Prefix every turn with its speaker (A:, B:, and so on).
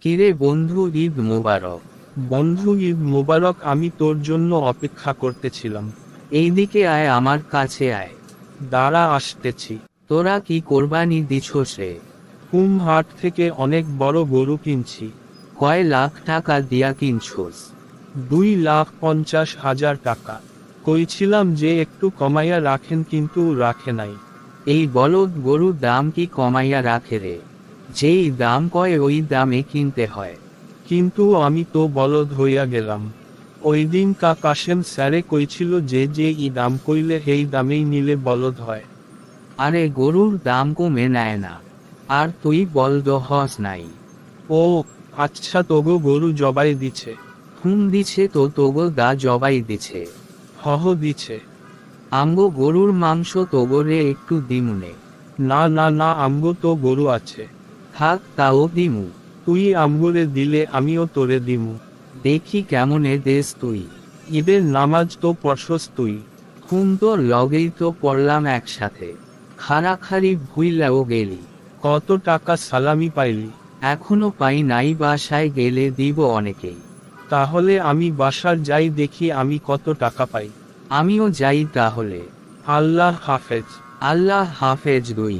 A: কিরে বন্ধু, ঈদ মোবারক।
B: বন্ধু, ঈদ মোবারক। আমি তোর জন্য অপেক্ষা করতেছিলাম।
A: এইদিকে আয়, আমার কাছে আয়।
B: দাঁড়া, আসতেছি।
A: তোরা কি কোরবানি দিছস রে?
B: হাট থেকে অনেক বড় গরু কিনছি।
A: কয় লাখ টাকা দিয়া কিনছস?
B: 2,50,000 টাকা। কইছিলাম যে একটু কমাইয়া রাখেন, কিন্তু রাখে নাই।
A: এই বলদ গরুর দাম কি কমাইয়া রাখে রে? যেই দাম কয় ওই দামে কিনতে হয়।
B: কিন্তু আমি তো বলদ হইয়া গেলাম। ওই দিন কাশেম স্যারে কইছিল যে এই দাম কইলে এই দামেই নিলে বলদ হয়।
A: আরে গরুর দাম কমে নেয় না, আর তুই বলদ হস নাই।
B: ও আচ্ছা, তগো গরু জবাই দিছে?
A: দিছে তো, তোগো দা জবাই দিছে।
B: হহ দিছে।
A: আমগো গরুর মাংস তোগরে একটু দিমুনে।
B: না না না, আমগো তো গরু আছে।
A: থাক, তাও দিমু।
B: তুই আমগোরে দিলে আমিও তোরে দিমু।
A: দেখি কেমনে দেশ তুই।
B: ঈদের নামাজ তো পড়ছস তুই?
A: তোর লগেই তো পড়লাম একসাথে। খাড়াখাড়ি ভুইলাও গেলি।
B: কত টাকা সালামি পাইলি?
A: এখনো পাই নাই, বাসায় গেলে দিব অনেকেই।
B: তাহলে আমি বাসার যাই, দেখি আমি কত টাকা পাই।
A: আমিও যাই তাহলে।
B: আল্লাহ হাফেজ।
A: আল্লাহ হাফেজ দুই।